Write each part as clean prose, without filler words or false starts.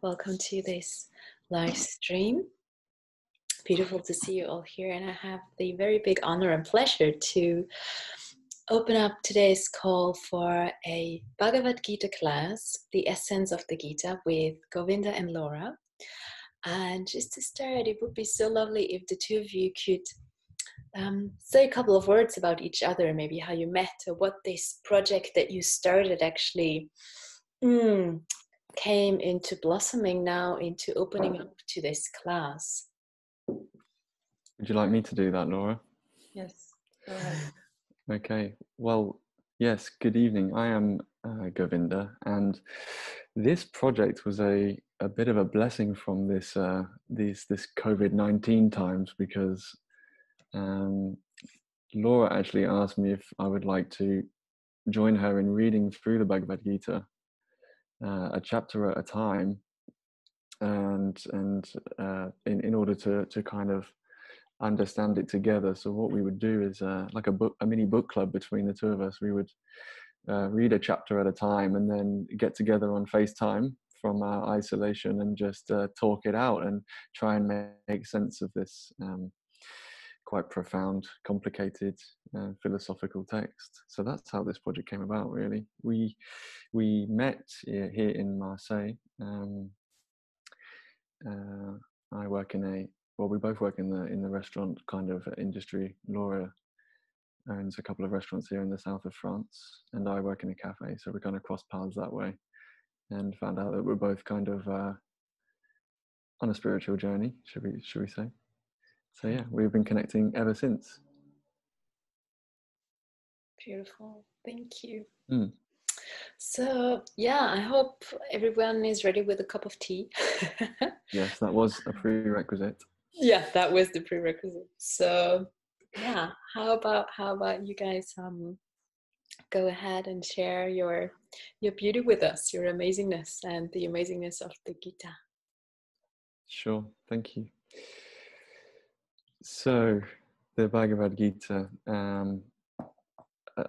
Welcome to this live stream. Beautiful to see you all here, and I have the very big honor and pleasure to open up today's call for a Bhagavad Gita class, the essence of the Gita, with Govinda and Laura. And just to start, it would be so lovely if the two of you could say a couple of words about each other, maybe how you met or what this project that you started actually came into blossoming now into opening up to this class. Would you like me to do that, Laura? Yes, go ahead. Okay, well, yes, good evening. I am Govinda, and this project was a bit of a blessing from this COVID-19 times, because Laura actually asked me if I would like to join her in reading through the Bhagavad Gita, a chapter at a time, and in order to kind of understand it together. So what we would do is like a mini book club between the two of us. We would read a chapter at a time and then get together on FaceTime from our isolation and just talk it out and try and make sense of this quite profound, complicated philosophical text. So that's how this project came about, really. We met here in Marseille. I work we both work in the restaurant kind of industry. Laura owns a couple of restaurants here in the south of France, and I work in a cafe. So we kind of crossed paths that way, and found out that we're both kind of on a spiritual journey, should we say? So yeah, we've been connecting ever since. Beautiful, thank you. So yeah, I hope everyone is ready with a cup of tea. Yes, that was a prerequisite. Yeah, that was the prerequisite. So yeah, how about you guys go ahead and share your beauty with us, your amazingness and the amazingness of the Gita. Sure, thank you. So the Bhagavad Gita,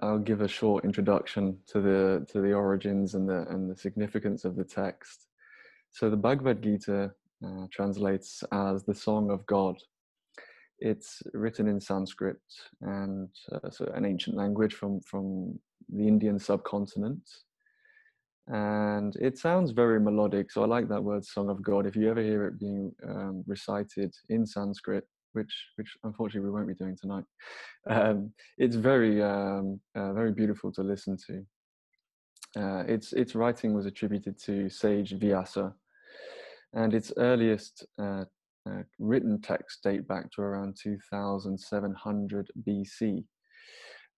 I'll give a short introduction to the origins and the significance of the text. So the Bhagavad Gita translates as the Song of God. It's written in Sanskrit, and so an ancient language from the Indian subcontinent. And it sounds very melodic, so I like that word, Song of God. If you ever hear it being recited in Sanskrit, which unfortunately we won't be doing tonight, it's very very beautiful to listen to. Its writing was attributed to sage Vyasa, and its earliest written texts date back to around 2700 BC,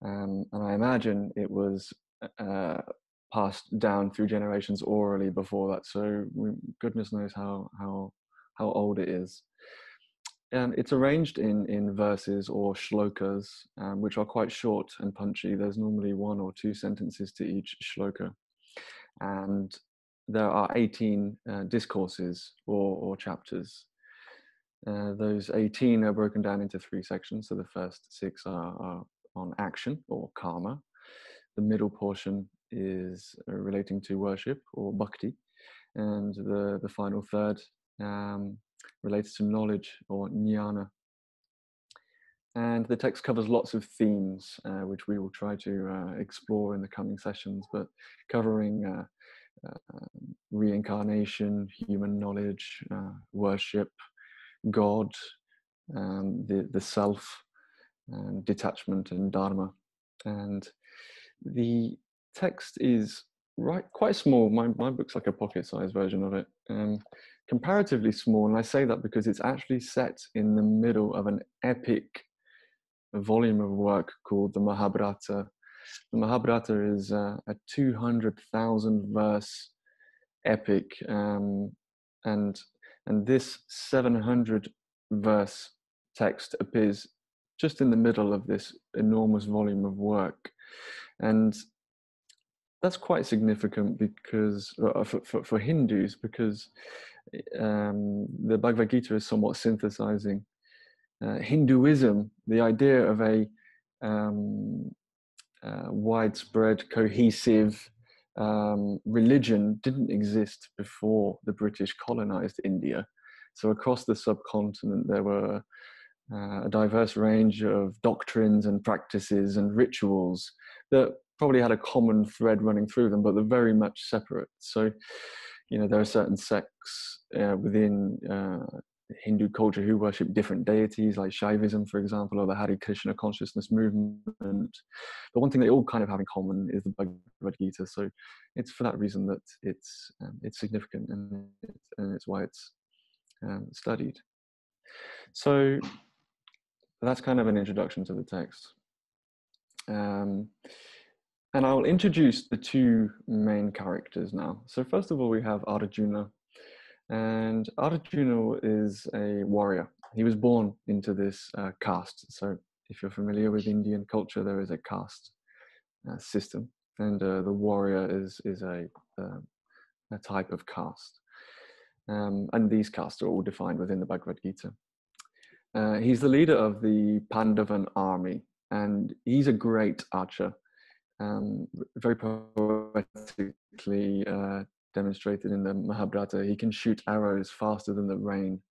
and I imagine it was passed down through generations orally before that. So goodness knows how old it is. It's arranged in verses or shlokas, which are quite short and punchy. There's normally 1 or 2 sentences to each shloka, and there are 18 discourses or chapters. Those 18 are broken down into 3 sections. So the first 6 are on action or karma. The middle portion is relating to worship or bhakti, and the final third relates to knowledge or jnana. And the text covers lots of themes, which we will try to explore in the coming sessions, but covering reincarnation, human knowledge, worship, God, the self, and detachment and dharma. And the text is quite small. My book's like a pocket-sized version of it, comparatively small. And I say that because it's actually set in the middle of an epic volume of work called the Mahabharata. The Mahabharata is a 200,000 verse epic, and this 700 verse text appears just in the middle of this enormous volume of work. And that's quite significant because for Hindus, because the Bhagavad Gita is somewhat synthesizing Hinduism, the idea of a widespread, cohesive religion didn't exist before the British colonized India. So across the subcontinent, there were a diverse range of doctrines and practices and rituals that probably had a common thread running through them, but they're very much separate. So, there are certain sects within Hindu culture who worship different deities, like Shaivism, for example, or the Hare Krishna consciousness movement. But one thing they all kind of have in common is the Bhagavad Gita. So it's for that reason that it's significant, and it's why it's studied. So that's kind of an introduction to the text. And I'll introduce the two main characters now. So first of all, we have Arjuna. And Arjuna is a warrior. He was born into this caste. So if you're familiar with Indian culture, there is a caste system. And the warrior is a type of caste. And these castes are all defined within the Bhagavad Gita. He's the leader of the Pandavan army. And he's a great archer. Very poetically demonstrated in the Mahabharata. He can shoot arrows faster than the rain,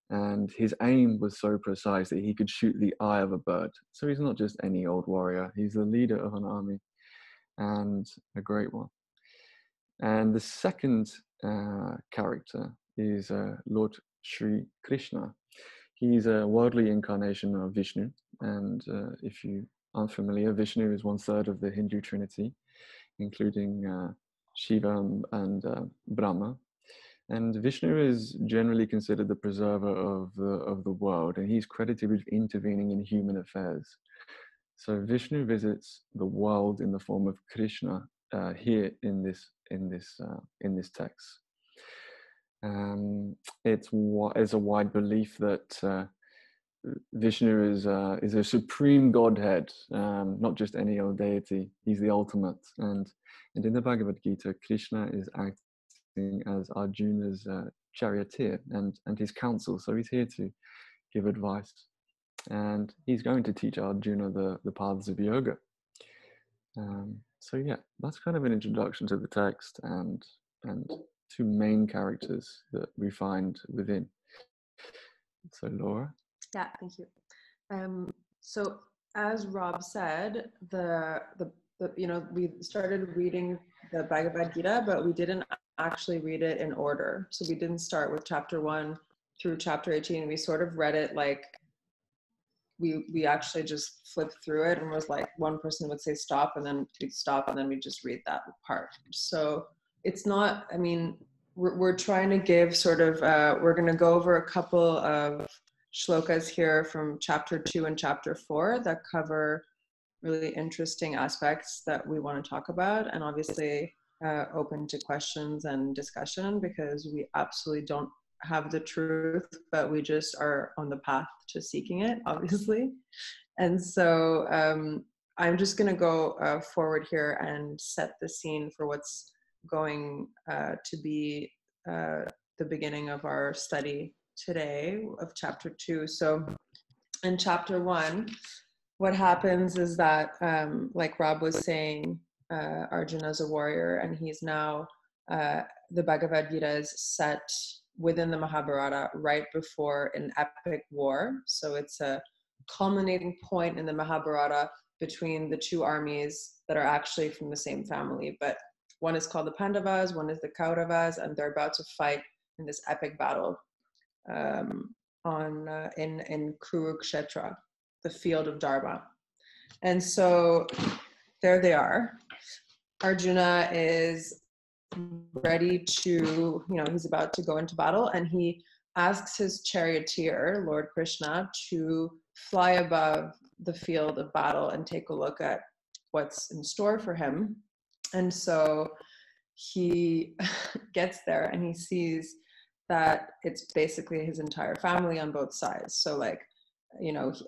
and his aim was so precise that he could shoot the eye of a bird. So he's not just any old warrior, he's the leader of an army, and a great one. And the second character is Lord Sri Krishna. He's a worldly incarnation of Vishnu, and if you aren't familiar, Vishnu is 1/3 of the Hindu Trinity, including Shiva and Brahma. And Vishnu is generally considered the preserver of the world, and he's credited with intervening in human affairs. So Vishnu visits the world in the form of Krishna here in this text. It's a wide belief that Vishnu is a supreme Godhead, not just any old deity. He's the ultimate, and in the Bhagavad Gita, Krishna is acting as Arjuna's charioteer and his counsel. So he's here to give advice, and he's going to teach Arjuna the paths of yoga. So yeah, that's kind of an introduction to the text and two main characters that we find within. So Laura. Yeah, thank you. So as Rob said, we started reading the Bhagavad Gita, but we didn't actually read it in order. So we didn't start with chapter 1 through chapter 18. We sort of read it like we actually just flipped through it, and was like one person would say stop, and then we'd stop, and then we'd just read that part. So it's not, I mean, we're trying to give sort of, we're going to go over a couple of shlokas here from chapter 2 and chapter 4 that cover really interesting aspects that we want to talk about, and obviously open to questions and discussion, because we absolutely don't have the truth, but we just are on the path to seeking it, obviously. And so I'm just going to go forward here and set the scene for what's going to be the beginning of our study today of chapter 2. So in chapter 1, what happens is that, like Rob was saying, Arjuna is a warrior, and he's now, the Bhagavad Gita is set within the Mahabharata right before an epic war. So it's a culminating point in the Mahabharata between the two armies that are actually from the same family, but one is called the Pandavas, one is the Kauravas, and they're about to fight in this epic battle in Kurukshetra, the field of Dharma. And so there they are. Arjuna is ready to, he's about to go into battle, and he asks his charioteer, Lord Krishna, to fly above the field of battle and take a look at what's in store for him. And so he gets there, and he sees that it's basically his entire family on both sides. So like,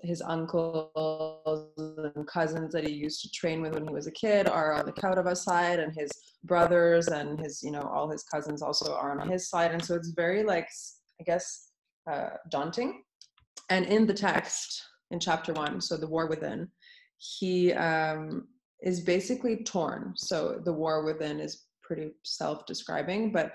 his uncles and cousins that he used to train with when he was a kid are on the Kaurava side, and his brothers and his, all his cousins also are on his side. And so it's very like, I guess, daunting. And in the text in chapter 1, so the war within, he is basically torn. So the war within is pretty self-describing, but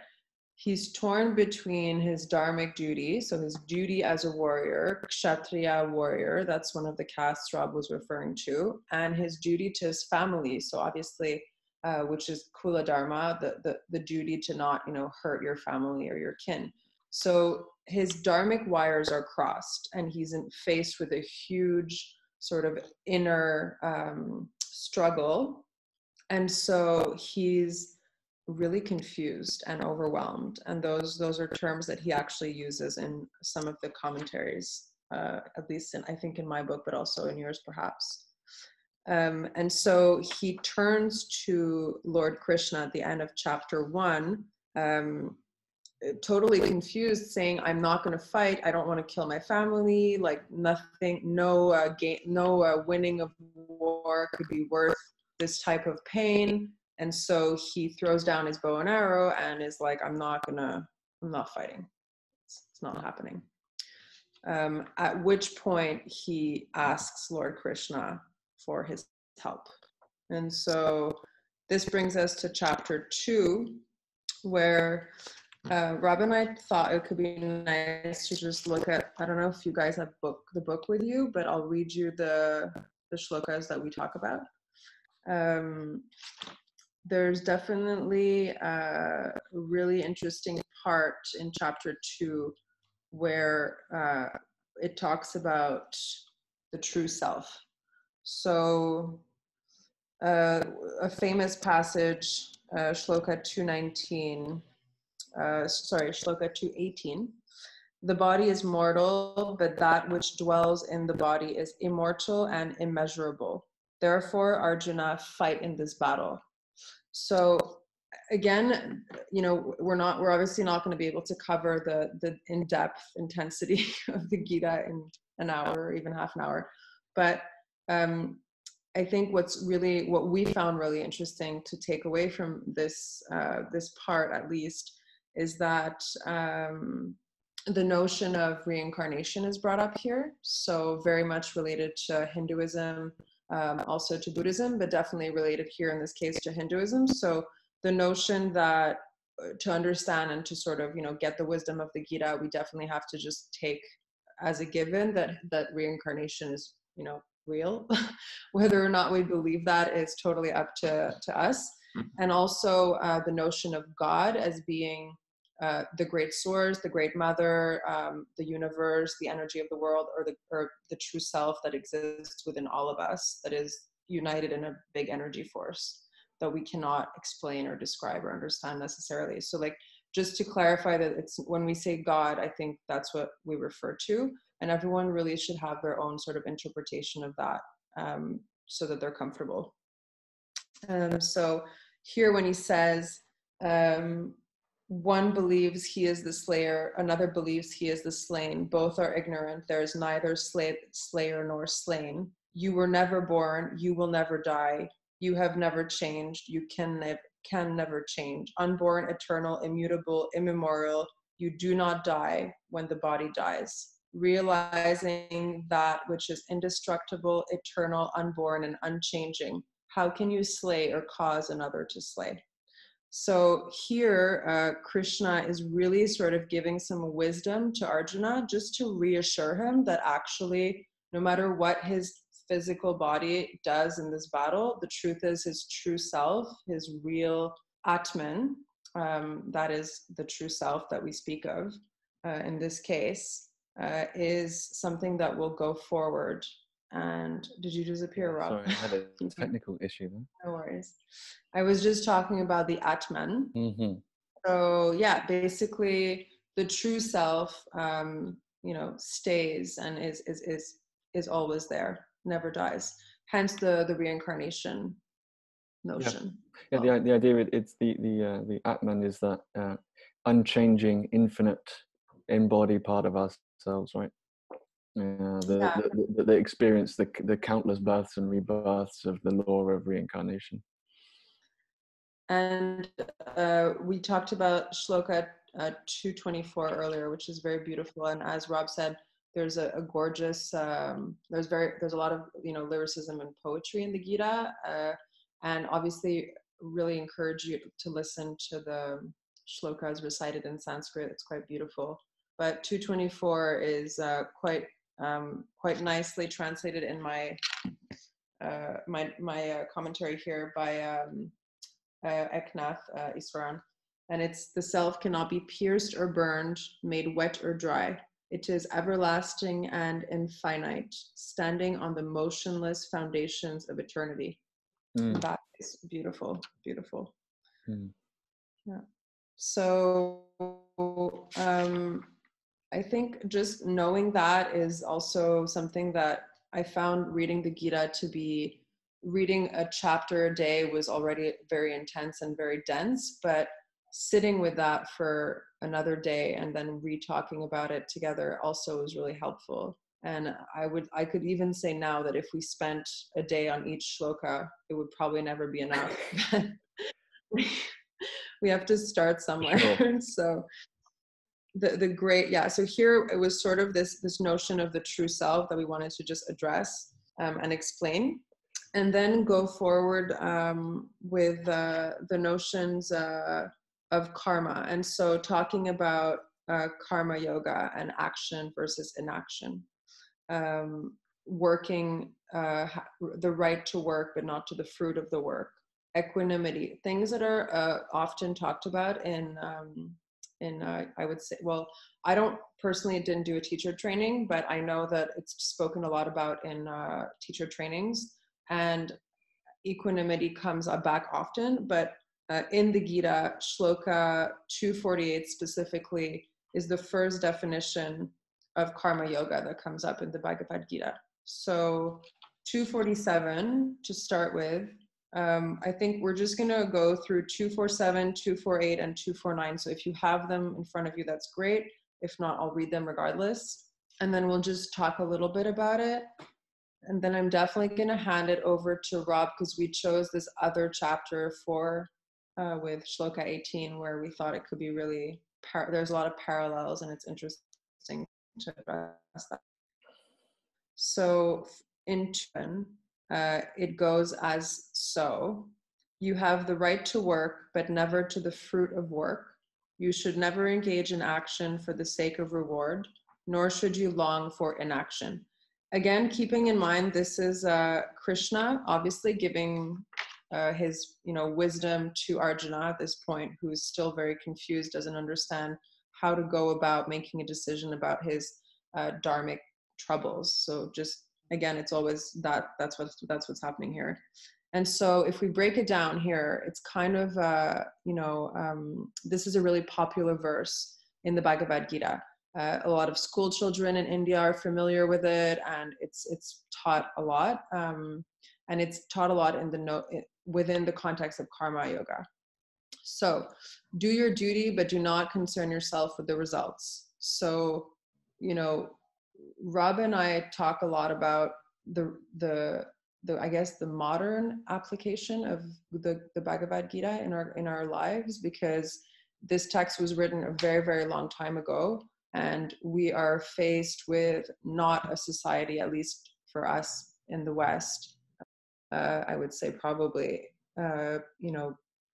he's torn between his dharmic duty, so his duty as a warrior, kshatriya warrior, that's one of the castes Rob was referring to, and his duty to his family, so obviously, which is kula dharma, the duty to not, hurt your family or your kin. So his dharmic wires are crossed, and he's faced with a huge sort of inner struggle, and so he's really confused and overwhelmed, and those are terms that he actually uses in some of the commentaries, at least I think in my book, but also in yours perhaps. And so he turns to Lord Krishna at the end of chapter 1, totally confused, saying, I'm not going to fight, I don't want to kill my family, like nothing, no winning of war could be worth this type of pain. And so he throws down his bow and arrow and is like, I'm not fighting. It's not happening. At which point he asks Lord Krishna for his help. And so this brings us to chapter 2, where Rob and I thought it could be nice to just look at, I don't know if you guys have the book with you, but I'll read you the shlokas that we talk about. There's definitely a really interesting part in chapter 2 where it talks about the true self. So a famous passage, shloka 219, shloka 218. The body is mortal, but that which dwells in the body is immortal and immeasurable. Therefore, Arjuna, fight in this battle. So again, we're obviously not going to be able to cover the in-depth intensity of the Gita in an hour or even half an hour. But I think what we found really interesting to take away from this part, at least, is that the notion of reincarnation is brought up here. So very much related to Hinduism, also to Buddhism, but definitely related here in this case to Hinduism. So the notion that to understand and to sort of, get the wisdom of the Gita, we definitely have to just take as a given that reincarnation is, real. Whether or not we believe that is totally up to us. And also the notion of God as being the great source, the great mother, the universe, the energy of the world, or the true self that exists within all of us, that is united in a big energy force that we cannot explain or describe or understand necessarily. So just to clarify that it's when we say God, I think that's what we refer to, and everyone really should have their own sort of interpretation of that, so that they're comfortable. So here when he says, one believes he is the slayer, another believes he is the slain. Both are ignorant. There is neither slayer nor slain. You were never born. You will never die. You have never changed. You can never change. Unborn, eternal, immutable, immemorial. You do not die when the body dies. Realizing that which is indestructible, eternal, unborn, and unchanging. How can you slay or cause another to slay? So here, Krishna is really sort of giving some wisdom to Arjuna, just to reassure him that actually, no matter what his physical body does in this battle, the truth is his true self, his real Atman, that is the true self that we speak of in this case, is something that will go forward. And did you disappear, Rob? Sorry, I had a technical issue there. No worries. I was just talking about the Atman. Mm-hmm. So yeah, basically the true self, stays and is always there, never dies. Hence the reincarnation notion. Yeah, the idea it's the Atman is that unchanging, infinite, embodied part of ourselves, right? They experience the countless births and rebirths of the law of reincarnation. And we talked about shloka 224 earlier, which is very beautiful. And as Rob said, there's a gorgeous, there's a lot of lyricism and poetry in the Gita. And obviously really encourage you to listen to the shlokas recited in Sanskrit. It's quite beautiful. But 224 is quite nicely translated in my commentary here by Eknath Iswaran. And it's, the self cannot be pierced or burned, made wet or dry. It is everlasting and infinite, standing on the motionless foundations of eternity. And that is beautiful, beautiful. Yeah. So I think just knowing that is also something that I found reading the Gita to be, reading a chapter a day was already very intense and very dense, but sitting with that for another day and then re-talking about it together also was really helpful. And I could even say now that if we spent a day on each shloka, it would probably never be enough. We have to start somewhere. Sure. So the great, yeah. So here it was sort of this notion of the true self that we wanted to just address and explain, and then go forward with the notions of karma. And so talking about karma yoga and action versus inaction, working, the right to work but not to the fruit of the work, equanimity, things that are often talked about in I would say, well, I didn't do a teacher training, but I know that it's spoken a lot about in teacher trainings, and equanimity comes back often. But in the Gita, shloka 248 specifically is the first definition of karma yoga that comes up in the Bhagavad Gita. So 247 to start with. I think we're just going to go through 247, 248, and 249. So if you have them in front of you, that's great. If not, I'll read them regardless. And then we'll just talk a little bit about it. And then I'm definitely going to hand it over to Rob, because we chose this other chapter with Shloka 18, where we thought it could be really, there's a lot of parallels, and it's interesting to address that. So in turn, it goes as so. You have the right to work, but never to the fruit of work. You should never engage in action for the sake of reward, nor should you long for inaction. Again, keeping in mind, this is Krishna obviously giving his wisdom to Arjuna at this point, who's still very confused, doesn't understand how to go about making a decision about his dharmic troubles. So just again, it's always that's what's happening here. And so if we break it down here, it's kind of this is a really popular verse in the Bhagavad Gita. A lot of school children in India are familiar with it, and it's taught a lot, and it's taught a lot within the context of karma yoga. So, do your duty, but do not concern yourself with the results. So, Rob and I talk a lot about the I guess the modern application of the Bhagavad Gita in our lives, because this text was written a very, very long time ago. And we are faced with not a society, at least for us in the West, I would say probably,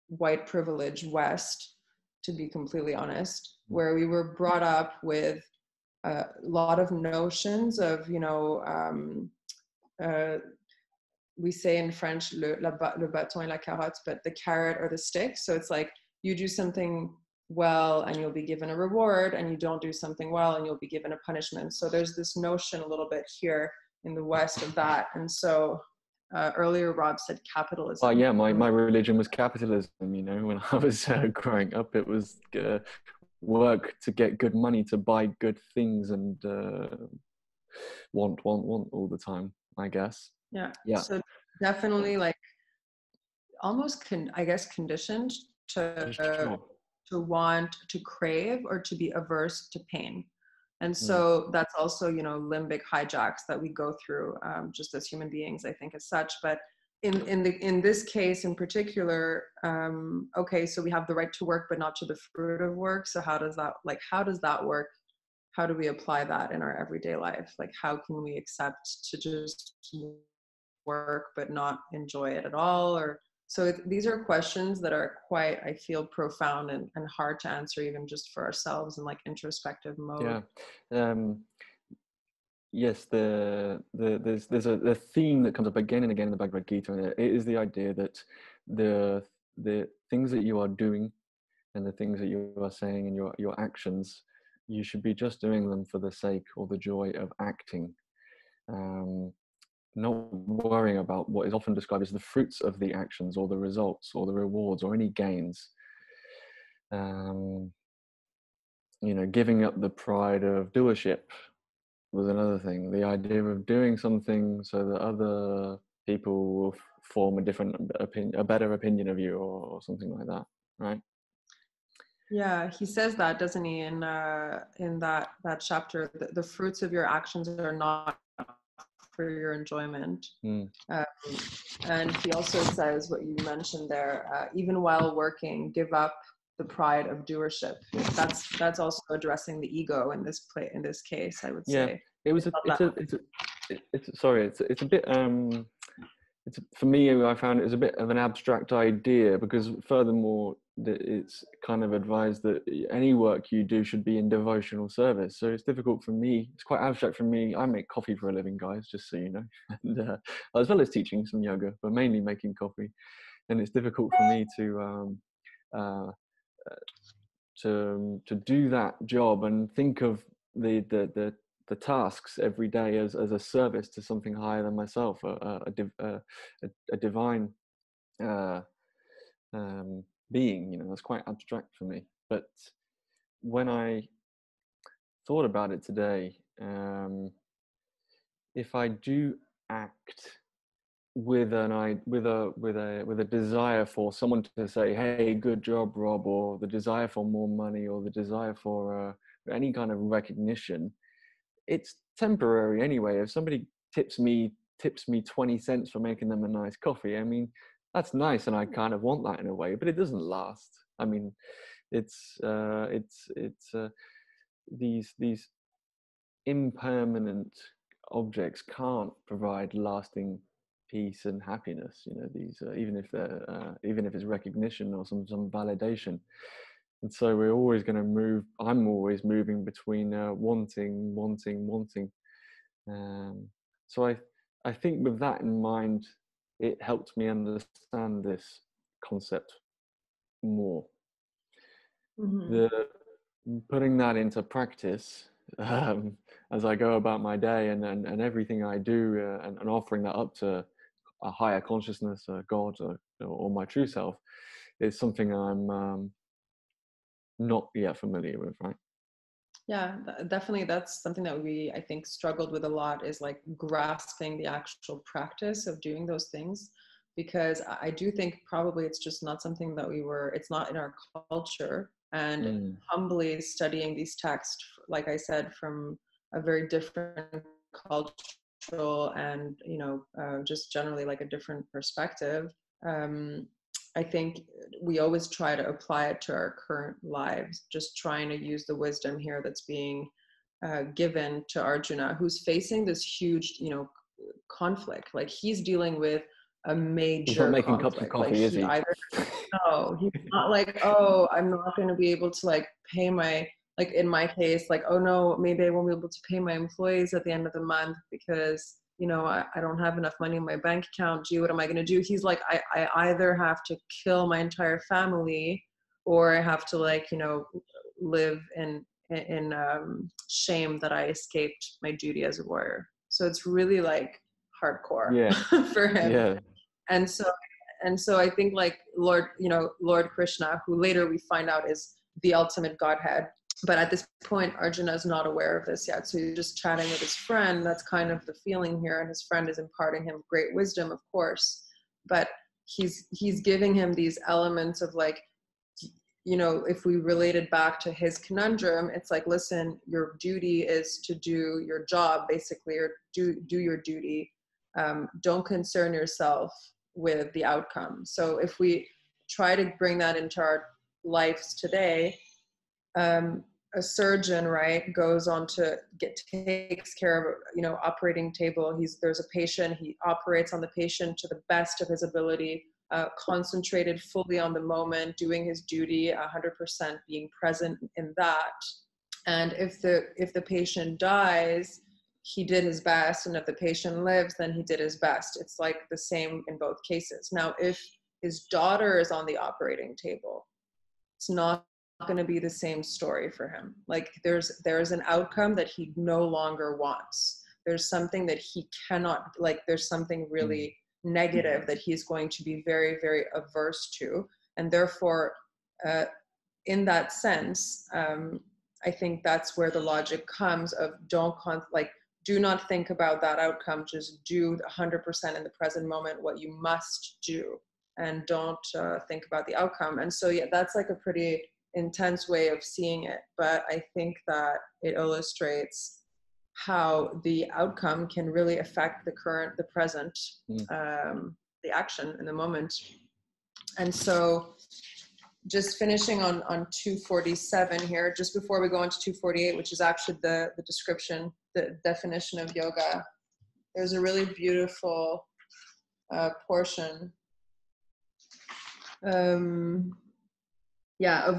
white privilege West, to be completely honest, where we were brought up with a lot of notions of, we say in French, le bâton et la carotte, but the carrot or the stick. So it's like, you do something well and you'll be given a reward, and you don't do something well and you'll be given a punishment. So there's this notion a little bit here in the West of that. And so earlier Rob said capitalism. Oh yeah, my religion was capitalism. When I was growing up, it was work to get good money, to buy good things, and want all the time, I guess. Yeah. So definitely like almost conditioned to want, to crave, or to be averse to pain. And so that's also, limbic hijacks that we go through just as human beings, I think, as such. But in this case in particular, okay, so we have the right to work, but not to the fruit of work. So how does that work? How do we apply that in our everyday life? Like, how can we accept to just work but not enjoy it at all? Or So these are questions that are quite, I feel, profound and hard to answer, even just for ourselves in like introspective mode. Yeah. Yes, there's a theme that comes up again and again in the Bhagavad Gita, and it is the idea that the things that you are doing and the things that you are saying and your actions, you should be just doing them for the sake or the joy of acting, not worrying about what is often described as the fruits of the actions or the results or the rewards or any gains. Giving up the pride of doership was another thing. The idea of doing something so that other people will form a different opinion, a better opinion of you, or something like that, right? Yeah, he says that, doesn't he, in that chapter? The fruits of your actions are not for your enjoyment. And he also says what you mentioned there: even while working, give up the pride of doership. That's also addressing the ego in this case, I would say. It's a bit for me, I found it was a bit of an abstract idea, because furthermore it's kind of advised that any work you do should be in devotional service. So it's difficult for me, it's quite abstract for me. I make coffee for a living, guys, just so you know, and as well as teaching some yoga, but mainly making coffee. And it's difficult for me to do that job and think of the tasks every day as a service to something higher than myself, a divine being. That's quite abstract for me. But when I thought about it today, if I do act with a desire for someone to say, "Hey, good job, Rob," or the desire for more money, or the desire for any kind of recognition, it's temporary anyway. If somebody tips me 20 cents for making them a nice coffee, I mean, that's nice, and I kind of want that in a way, but it doesn't last. I mean, it's these impermanent objects can't provide lasting peace and happiness. These even if it's recognition or some validation. And so we're always going to move. I'm always moving between wanting. So I think with that in mind, it helped me understand this concept more. The putting that into practice as I go about my day and everything I do, and offering that up to a higher consciousness, God, or my true self, is something I'm not yet familiar with, right? Yeah, definitely. That's something that I think, struggled with a lot, is like grasping the actual practice of doing those things, because I do think probably it's just not something that it's not in our culture. And humbly studying these texts, like I said, from a very different cultural and, just generally like a different perspective, I think we always try to apply it to our current lives, just trying to use the wisdom here that's being given to Arjuna, who's facing this huge, conflict. Like, he's dealing with a major He's not making conflict. cups of coffee, is he? No, he's not like, oh, I'm not going to be able to like pay my, like in my case, like, oh no, maybe I won't be able to pay my employees at the end of the month because, I don't have enough money in my bank account. Gee, what am I going to do? He's like, I either have to kill my entire family, or I have to like, live in shame that I escaped my duty as a warrior. So it's really like hardcore for him. Yeah. And so I think like Lord Krishna, who later we find out is the ultimate Godhead. But at this point, Arjuna is not aware of this yet. So he's just chatting with his friend. That's kind of the feeling here. And his friend is imparting him great wisdom, of course. But he's giving him these elements of like, if we relate it back to his conundrum, it's like, listen, your duty is to do your job, basically, or do your duty. Don't concern yourself with the outcome. So if we try to bring that into our lives today, a surgeon, right, goes on to takes care of, operating table. There's a patient, he operates on the patient to the best of his ability, concentrated fully on the moment, doing his duty 100%, being present in that. And if the patient dies, he did his best, and if the patient lives, then he did his best. It's like the same in both cases. Now, if his daughter is on the operating table, it's not going to be the same story for him. Like there's an outcome that he no longer wants. There's something that he cannot, like there's something really negative that he's going to be very, very averse to. And therefore, in that sense, I think that's where the logic comes of do not think about that outcome. Just do 100% in the present moment what you must do, and don't think about the outcome. And so, yeah, that's like a pretty intense way of seeing it. But I think that it illustrates how the outcome can really affect the present, the action in the moment. And so, just finishing on 247 here, just before we go into 248, which is actually the description, the definition of yoga, there's a really beautiful portion of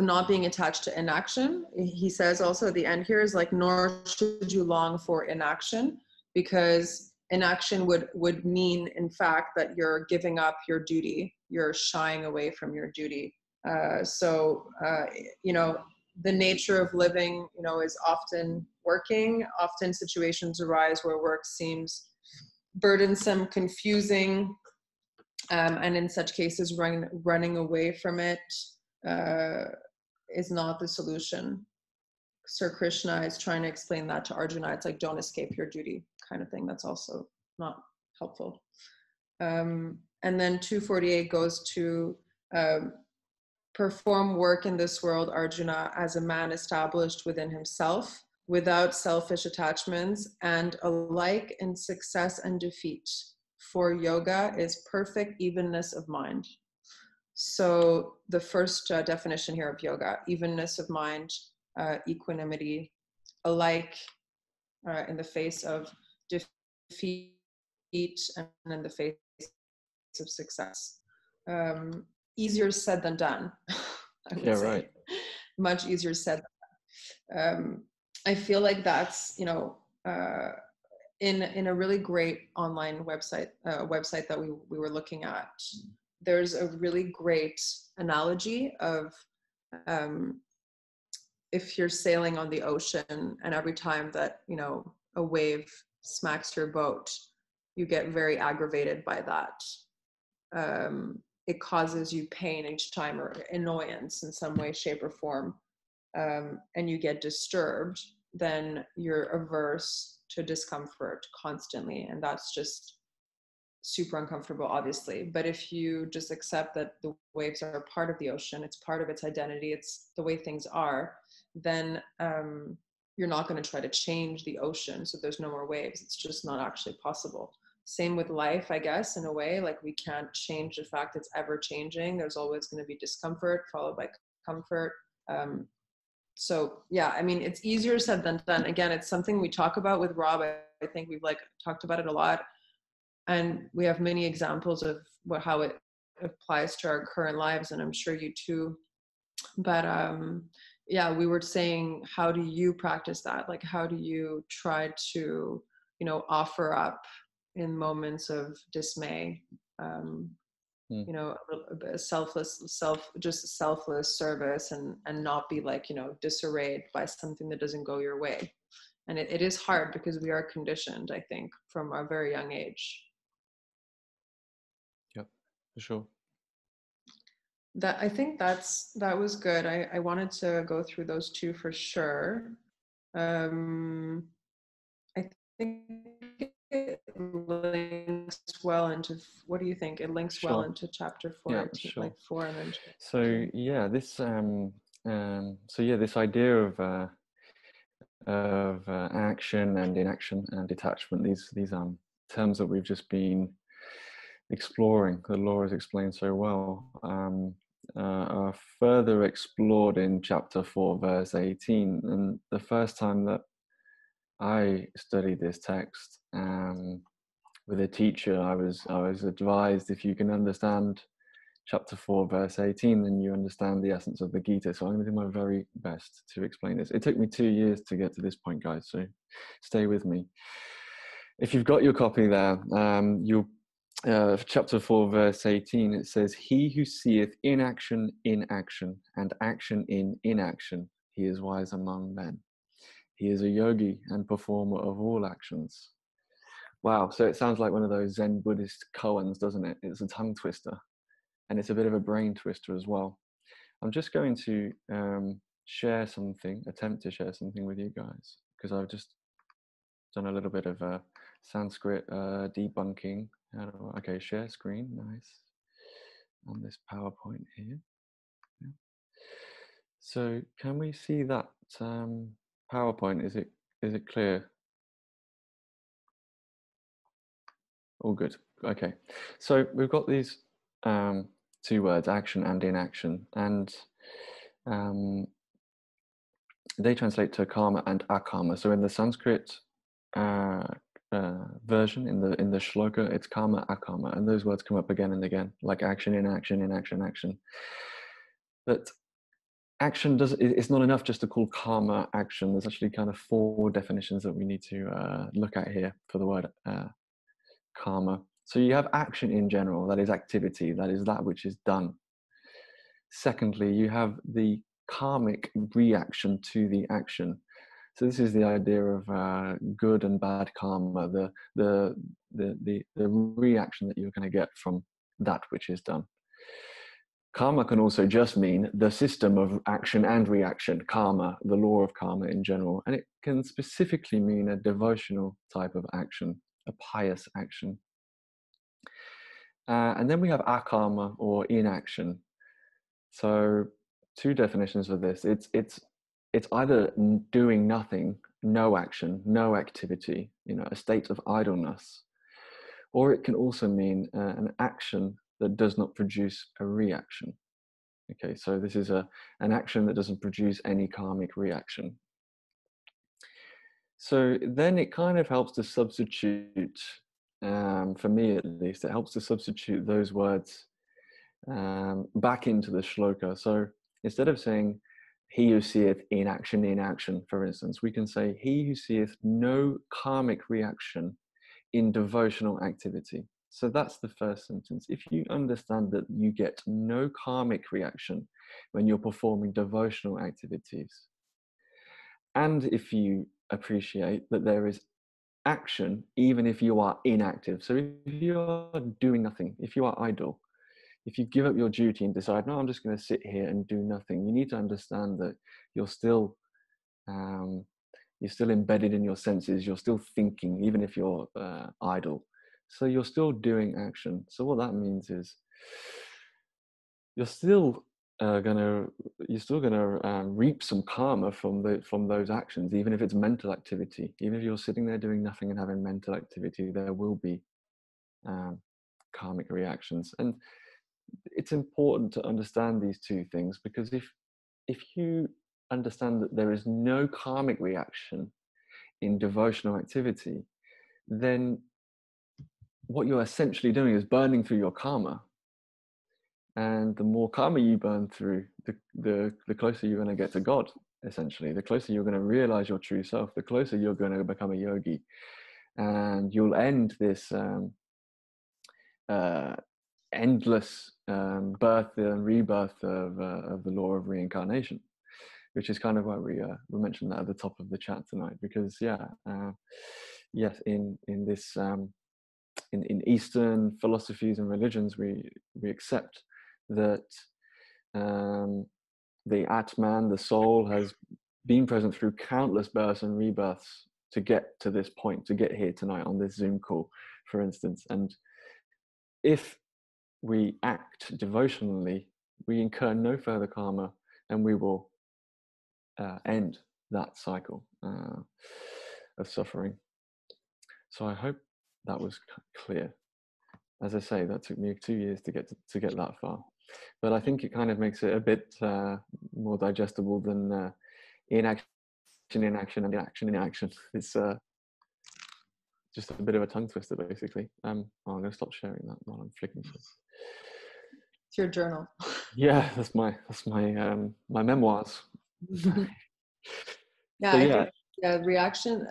not being attached to inaction. He says also at the end here is like, nor should you long for inaction, because inaction would mean, in fact, that you're giving up your duty, you're shying away from your duty. The nature of living, is often working. Often situations arise where work seems burdensome, confusing, and in such cases, running away from it is not the solution. Sir Krishna is trying to explain that to Arjuna. It's like, don't escape your duty kind of thing. That's also not helpful. And then 248 goes to perform work in this world, Arjuna, as a man established within himself, without selfish attachments, and alike in success and defeat. For yoga is perfect evenness of mind. So the first definition here of yoga, evenness of mind, equanimity, alike in the face of defeat and in the face of success. Easier said than done, I would say. Right. Much easier said than done. I feel like that's, in a really great online website that we were looking at, there's a really great analogy of if you're sailing on the ocean and every time that, a wave smacks your boat, you get very aggravated by that. It causes you pain each time, or annoyance in some way, shape, or form, and you get disturbed, then you're averse to discomfort constantly, and that's just super uncomfortable, obviously. But if you just accept that the waves are part of the ocean, it's part of its identity, it's the way things are, then you're not going to try to change the ocean so there's no more waves. It's just not actually possible. Same with life, I guess, in a way. Like, we can't change the fact it's ever changing. There's always going to be discomfort followed by comfort. So yeah, I mean, it's easier said than done. Again, it's something we talk about with Rob. I think we've talked about it a lot, and we have many examples of how it applies to our current lives, and I'm sure you too. But yeah, we were saying, how do you practice that? Like, how do you try to, offer up in moments of dismay, selfless service, and not be disarrayed by something that doesn't go your way. And it is hard because we are conditioned, I think, from a very young age. Yep, for sure. I think that was good. I wanted to go through those two for sure. I think it links well into, what do you think? It links well into chapter 4. Yeah, sure. Like 4 and then. So yeah, this this idea of action and inaction and detachment, these terms that we've just been exploring, that Laura's explained so well, are further explored in chapter 4, verse 18. And the first time that I studied this text with a teacher, I was advised, if you can understand chapter 4, verse 18, then you understand the essence of the Gita. So I'm going to do my very best to explain this. It took me 2 years to get to this point, guys, so stay with me. If you've got your copy there, chapter 4, verse 18, it says, "He who seeth inaction in action, and action in inaction, he is wise among men. He is a yogi and performer of all actions." Wow, so it sounds like one of those Zen Buddhist koans, doesn't it? It's a tongue twister, and it's a bit of a brain twister as well. I'm just going to share something, attempt to share something with you guys, because I've just done a little bit of Sanskrit debunking. Okay, share screen, nice. On this PowerPoint here. Yeah. So can we see that PowerPoint? Is it clear? All good. Okay. So we've got these two words, action and inaction, and they translate to karma and akarma. So in the Sanskrit version, in the shloka, it's karma, akarma, and those words come up again and again, like action, inaction, inaction, action. But action it's not enough just to call karma action. There's actually kind of 4 definitions that we need to look at here for the word karma. So you have action in general, that is activity, that is that which is done. Secondly, you have the karmic reaction to the action. So this is the idea of good and bad karma, the reaction that you're going to get from that which is done. Karma can also just mean the system of action and reaction, karma, the law of karma in general. And it can specifically mean a devotional type of action, a pious action. And then we have akarma, or inaction. So 2 definitions of this. It's either doing nothing, no action, no activity, a state of idleness, or it can also mean an action that does not produce a reaction. Okay, so this is an action that doesn't produce any karmic reaction. So then it kind of helps to substitute, for me at least, it helps to substitute those words back into the shloka. So instead of saying, "He who seeth inaction," for instance, we can say, "He who seeth no karmic reaction in devotional activity." So that's the first sentence. If you understand that you get no karmic reaction when you're performing devotional activities, and if you appreciate that there is action even if you are inactive, so if you are doing nothing, if you are idle, if you give up your duty and decide, "No, I'm just going to sit here and do nothing," you need to understand that you're still embedded in your senses, you're still thinking, even if you're idle. So you're still doing action. So what that means is you're still gonna reap some karma from those actions, even if it's mental activity. Even if you're sitting there doing nothing and having mental activity, there will be karmic reactions. And it's important to understand these 2 things, because if you understand that there is no karmic reaction in devotional activity, then what you're essentially doing is burning through your karma. And the more karma you burn through, the closer you're going to get to God, essentially. The closer you're going to realize your true self, the closer you're going to become a yogi. And you'll end this endless birth and rebirth of the law of reincarnation, which is kind of why we mentioned that at the top of the chat tonight. Because yes, in this in Eastern philosophies and religions, we accept that the Atman, the soul, has been present through countless births and rebirths to get to this point, to get here tonight on this Zoom call, for instance. And if we act devotionally, we incur no further karma, and we will end that cycle of suffering. So I hope that was clear. As I say, that took me 2 years to get that far, but I think it kind of makes it a bit more digestible than inaction, inaction, and inaction, inaction. It's just a bit of a tongue twister, basically. I'm going to stop sharing that while I'm flicking through. It's your journal. Yeah, that's my my memoirs. Yeah, So I yeah. think reaction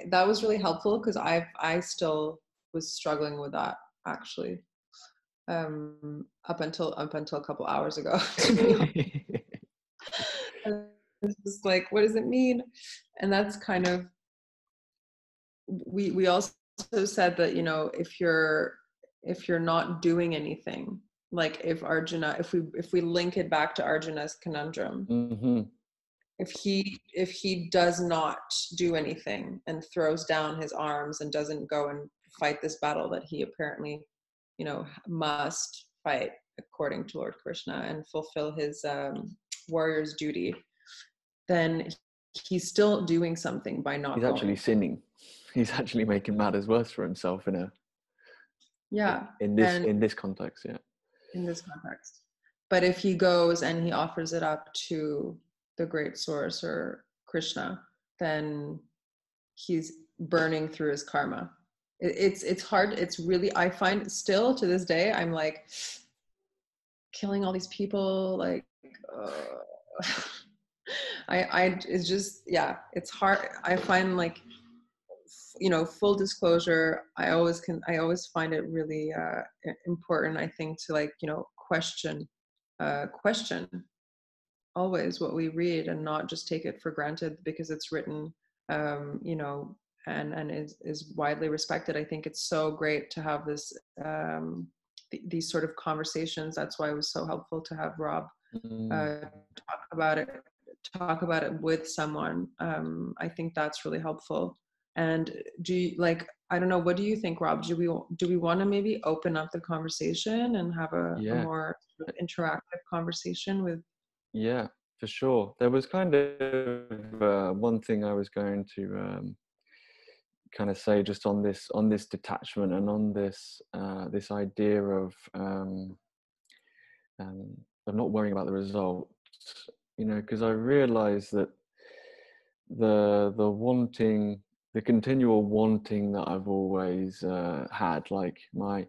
that was really helpful because I still was struggling with that actually up until a couple hours ago. To be honest. It's just like, what does it mean? And that's kind of we also said that, you know, if you're not doing anything, like if Arjuna, if we link it back to Arjuna's conundrum, Mm-hmm. if he does not do anything and throws down his arms and doesn't go and fight this battle that he apparently, you know, must fight according to Lord Krishna and fulfill his warrior's duty, then he's still doing something by not He's going. actually sinning. He's actually making matters worse for himself in this context. Yeah. In this context. But if he goes and he offers it up to the great source or Krishna, then he's burning through his karma. It's hard. It's really, I find still to this day, I'm like, killing all these people, like it's just, yeah, it's hard. I find, like, you know, full disclosure, I always find it really important, I think, to, like, you know, question always what we read and not just take it for granted because it's written, you know, and is widely respected. I think it's so great to have this these sort of conversations. That's why it was so helpful to have Rob talk about it with someone. I think that's really helpful. And do you, like, I don't know, what do you think, Rob? Do we want to maybe open up the conversation and have a more sort of interactive conversation with? Yeah, for sure. There was kind of one thing I was going to kind of say just on this detachment and on this this idea of not worrying about the results, you know, because I realized that the wanting, the continual wanting that I've always had, like my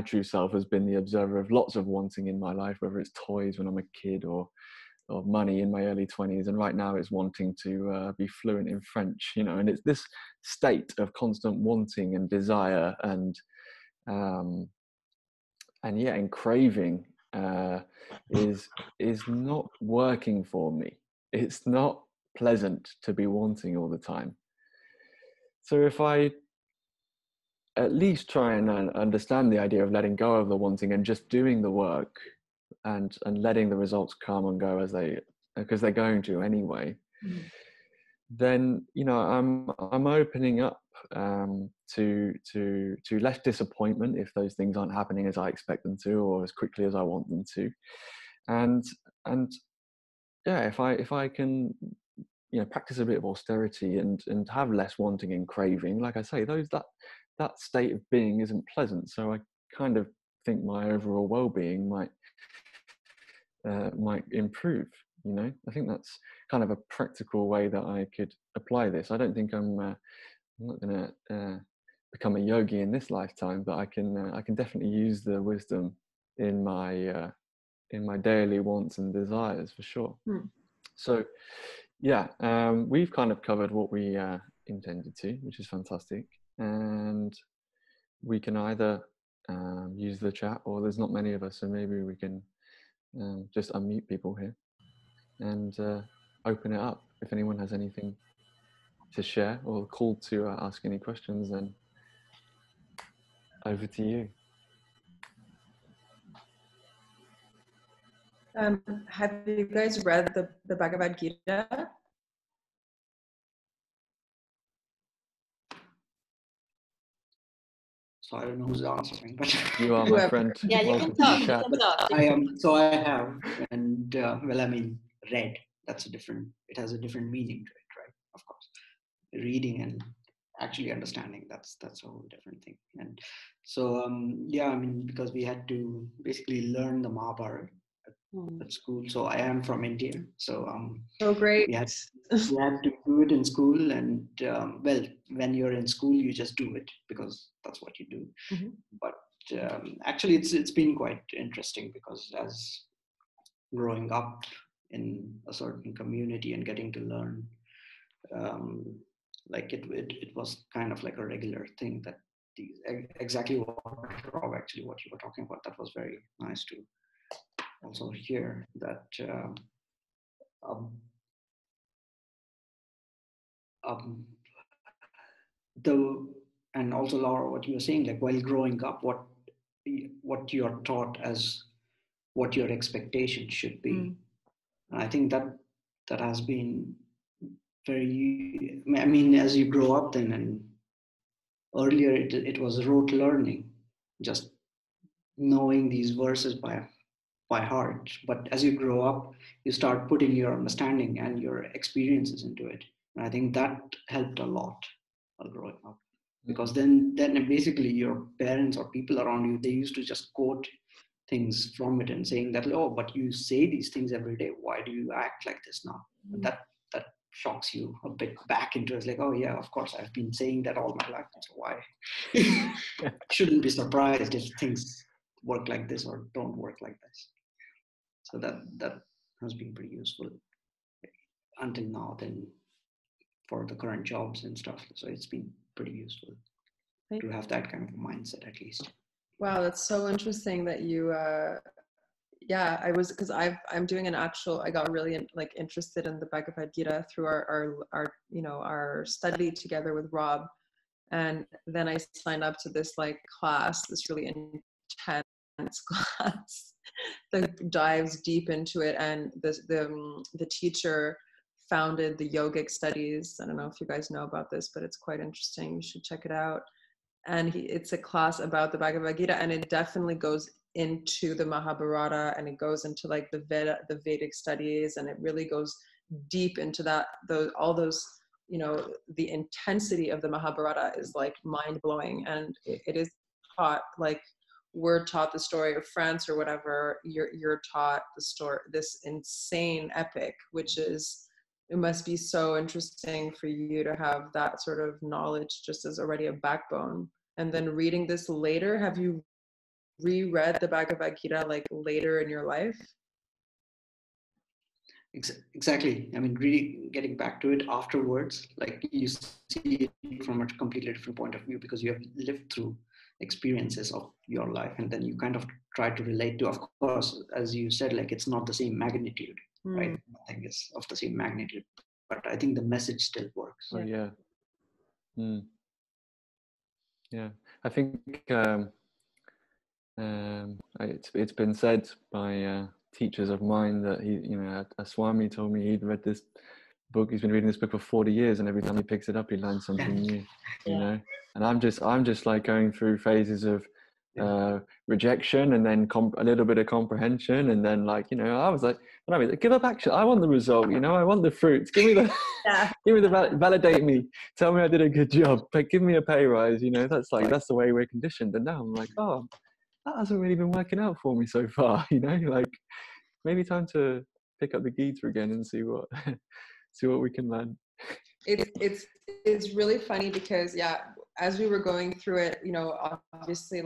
true self has been the observer of lots of wanting in my life, whether it's toys when I'm a kid or money in my early 20s, and right now it's wanting to be fluent in French, you know, and it's this state of constant wanting and desire and yeah, and craving is not working for me. It's not pleasant to be wanting all the time. So if I at least try and understand the idea of letting go of the wanting and just doing the work and letting the results come and go as they, because they're going to anyway, then, you know, I'm opening up to less disappointment if those things aren't happening as I expect them to or as quickly as I want them to, and yeah, if I can, you know, practice a bit of austerity and have less wanting and craving, like I say, that state of being isn't pleasant. So I kind of think my overall well-being might improve. You know, I think that's kind of a practical way that I could apply this. I don't think I'm not going to become a yogi in this lifetime, but I can definitely use the wisdom in my daily wants and desires for sure. So yeah, we've kind of covered what we intended to, which is fantastic. And we can either use the chat, or there's not many of us, so maybe we can just unmute people here and open it up. If anyone has anything to share or call to ask any questions, then over to you. Have you guys read the Bhagavad Gita? So I don't know who's answering, but you are my friend. Yeah, you Welcome can talk. to the chat. You can talk. I am. So I have, and well, I mean, read. That's a different. It has a different meaning to it, right? Of course, reading and actually understanding. That's a whole different thing. And so yeah, I mean, because we had to basically learn the Mahabharata at school. So I am from India. So Oh, great. we had to do it in school, and well, when you're in school, you just do it because that's what you do. But actually it's been quite interesting, because as growing up in a certain community and getting to learn, like it was kind of like a regular thing that exactly what Rob, actually what you were talking about, that was very nice to also hear that um, um, the and also Laura, what you were saying, like while growing up, what you're taught as what your expectation should be. And I think that has been very, I mean, as you grow up then, and earlier it was rote learning, just knowing these verses by heart. But as you grow up, you start putting your understanding and your experiences into it. And I think that helped a lot while growing up. Because then basically your parents or people around you, they used to just quote things from it and saying that, oh, but you say these things every day, why do you act like this now? And that shocks you a bit back into it. Like, oh yeah, of course I've been saying that all my life, so why shouldn't be surprised if things work like this or don't work like this. So that has been pretty useful until now, then for the current jobs and stuff. So it's been pretty useful to have that kind of a mindset, at least. Wow, that's so interesting that you yeah, I was, because I'm doing an actual, I got really interested in the Bhagavad Gita through our study together with Rob, and then I signed up to this class, this really intense class that dives deep into it, and the teacher founded the yogic studies. I don't know if you guys know about this, but it's quite interesting. You should check it out. And it's a class about the Bhagavad Gita, and it definitely goes into the Mahabharata, and it goes into the Vedic studies, and it really goes deep into all those, the intensity of the Mahabharata is mind-blowing. And it is taught, we're taught the story of France or whatever, you're taught the story, this insane epic, which is, it must be so interesting for you to have that sort of knowledge just as already a backbone. And then reading this later, have you reread the Bhagavad Gita later in your life? Exactly. I mean, really getting back to it afterwards, you see it from a completely different point of view, because you have lived through experiences of your life, and then you kind of try to relate to, of course, as you said, it's not the same magnitude, right? Nothing is of the same magnitude, but I think the message still works. Oh yeah. Yeah, I think it's been said by teachers of mine that a Swami told me he'd read this book. He's been reading this book for 40 years, and every time he picks it up, he learns something new. You know, and I'm just going through phases of rejection, and then a little bit of comprehension, and then I was give up action. I want the result. I want the fruits. Give me the give me the validate me. Tell me I did a good job. But give me a pay rise. That's that's the way we're conditioned. And now I'm like, oh, that hasn't really been working out for me so far. Maybe time to pick up the Gita again and see what we can learn. It's really funny because as we were going through it, obviously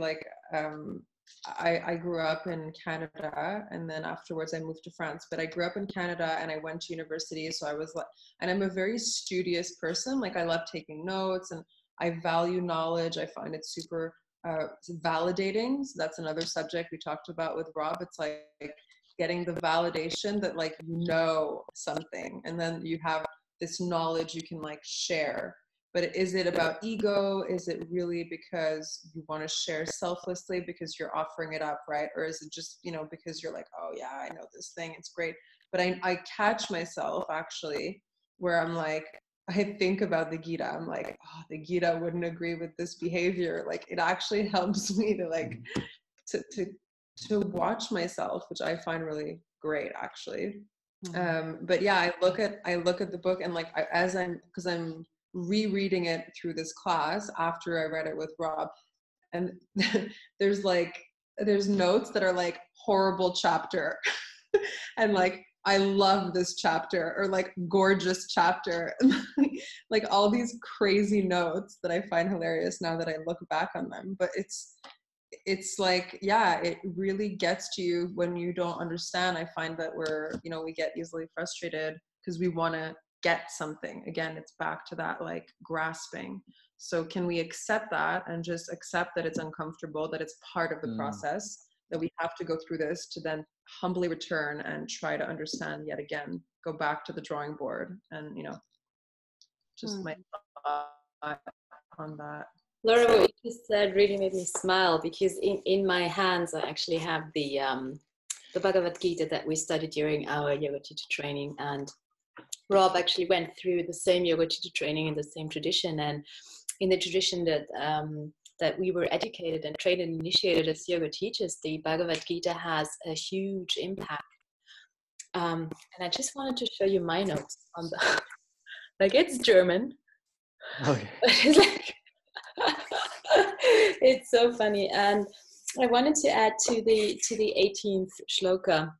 I grew up in Canada, and then afterwards I moved to France, but I grew up in Canada and I went to university. So and I'm a very studious person. I love taking notes, and I value knowledge. I find it super validating. So that's another subject we talked about with Rob. It's getting the validation that something, and then you have this knowledge you can share. But is it about ego? Is it really because you want to share selflessly because you're offering it up, right? Or is it just, because you're oh yeah, I know this thing, it's great. But I catch myself actually where I'm I think about the Gita. I'm oh, the Gita wouldn't agree with this behavior. It actually helps me to watch myself, which I find really great actually. But yeah, I look at the book, and because I'm rereading it through this class after I read it with Rob, and there's notes that are horrible chapter and I love this chapter, or gorgeous chapter, all these crazy notes that I find hilarious now that I look back on them. But it's like, yeah, it really gets to you when you don't understand. I find that we get easily frustrated because we want to get something. Again, it's back to that like grasping. So can we accept that and just accept that it's uncomfortable, that it's part of the process, that we have to go through this to then humbly return and try to understand yet again, go back to the drawing board, and just my thought on that. Laura, what you just said really made me smile, because in my hands I actually have the Bhagavad Gita that we studied during our yoga teacher training, and Rob actually went through the same yoga teacher training in the same tradition, and in the tradition that that we were educated and trained and initiated as yoga teachers, the Bhagavad Gita has a huge impact. And I just wanted to show you my notes on the like, it's German. Okay. It's like it's so funny, and I wanted to add to the 18th shloka,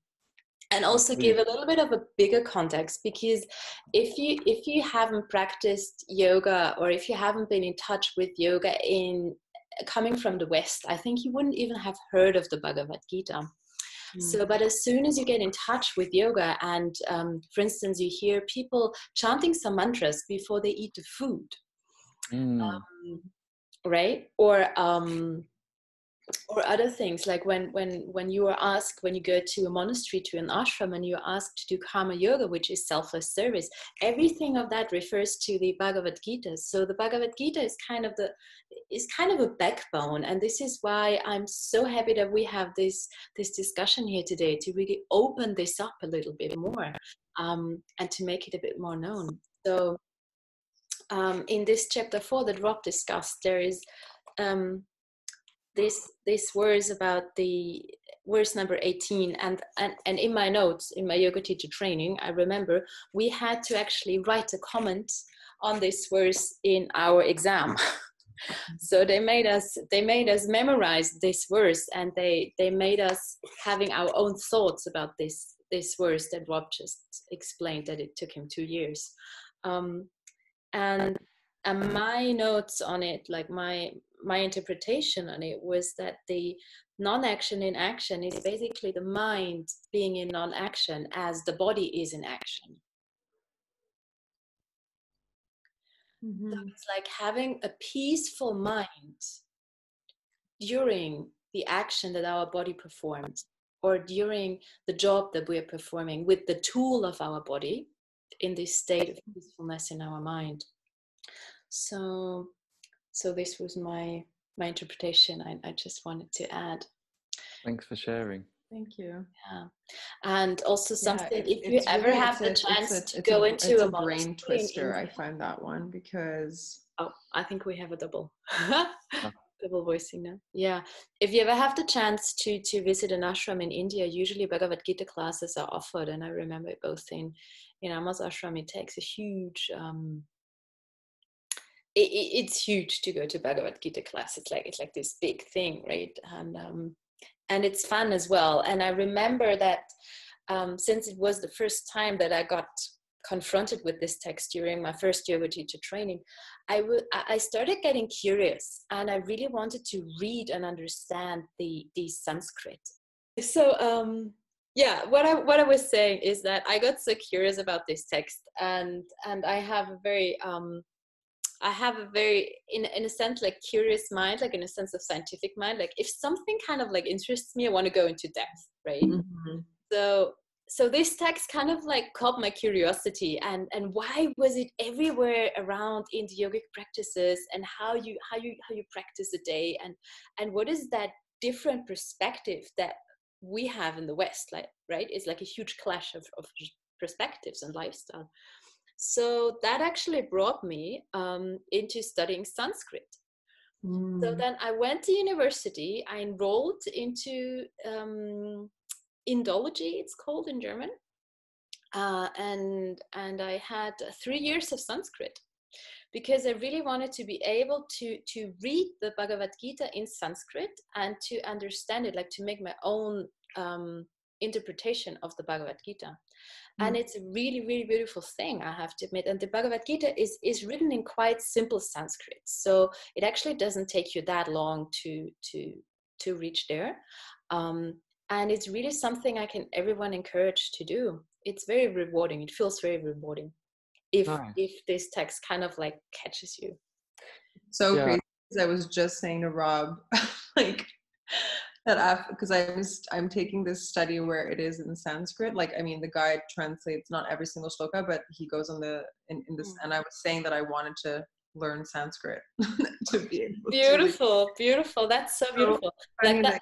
and also give a little bit of a bigger context, because if you haven't practiced yoga, or if you haven't been in touch with yoga in coming from the West, I think you wouldn't even have heard of the Bhagavad Gita. So, but as soon as you get in touch with yoga, and for instance, you hear people chanting some mantras before they eat the food, right? Or other things, like when you are asked, when you go to a monastery, to an ashram, and you're asked to do karma yoga, which is selfless service, everything of that refers to the Bhagavad Gita. So the Bhagavad Gita is kind of a backbone, and this is why I'm so happy that we have this discussion here today, to really open this up a little bit more, and to make it a bit more known. So in this chapter 4 that Rob discussed, there is this verse about the verse number 18, and in my notes, in my yoga teacher training, I remember we had to actually write a comment on this verse in our exam. So they made us memorize this verse, and they made us having our own thoughts about this verse that Rob just explained, that it took him 2 years. And my notes on it, like my interpretation on it, was that the non-action in action is basically the mind being in non-action as the body is in action. So it's like having a peaceful mind during the action that our body performs, or during the job that we are performing with the tool of our body, in this state of peacefulness in our mind. So this was my interpretation. I just wanted to add. Thanks for sharing. Thank you. Yeah, and also something, if you ever have the chance to go into a brain twister, I find that one, because I think we have a double voicing now. Yeah, if you ever have the chance to visit an ashram in India, usually Bhagavad Gita classes are offered, and I remember both in Amma's ashram, it takes a huge it's huge to go to Bhagavad Gita class. It's like this big thing, right? And it's fun as well. And I remember that since it was the first time that I got confronted with this text during my first yoga teacher training, I started getting curious, and I really wanted to read and understand the Sanskrit. So yeah, what I was saying is that I got so curious about this text, and I have a very in a sense, like, curious mind, like in a sense of scientific mind. Like, if something kind of like interests me, I want to go into depth, right? So this text kind of like caught my curiosity, and why was it everywhere around in the yogic practices, and how you practice a day, and what is that different perspective that we have in the West, like, right? It's like a huge clash of perspectives and lifestyle. So that actually brought me into studying Sanskrit. So then I went to university. I enrolled into Indology, it's called in German, and I had 3 years of Sanskrit, because I really wanted to be able to read the Bhagavad Gita in Sanskrit and to understand it, like to make my own interpretation of the Bhagavad Gita. And it's a really, really beautiful thing, I have to admit. And the Bhagavad Gita is written in quite simple Sanskrit. So it actually doesn't take you that long to to reach there. And it's really something I can everyone encourage to do. It's very rewarding. It feels very rewarding if this text kind of like catches you. So crazy. I was just saying to Rob, like that because I'm taking this study where it is in Sanskrit. Like, I mean, the guide translates not every single shloka, but he goes on in this. And I was saying that I wanted to learn Sanskrit to be able beautiful. That's so beautiful. Like that,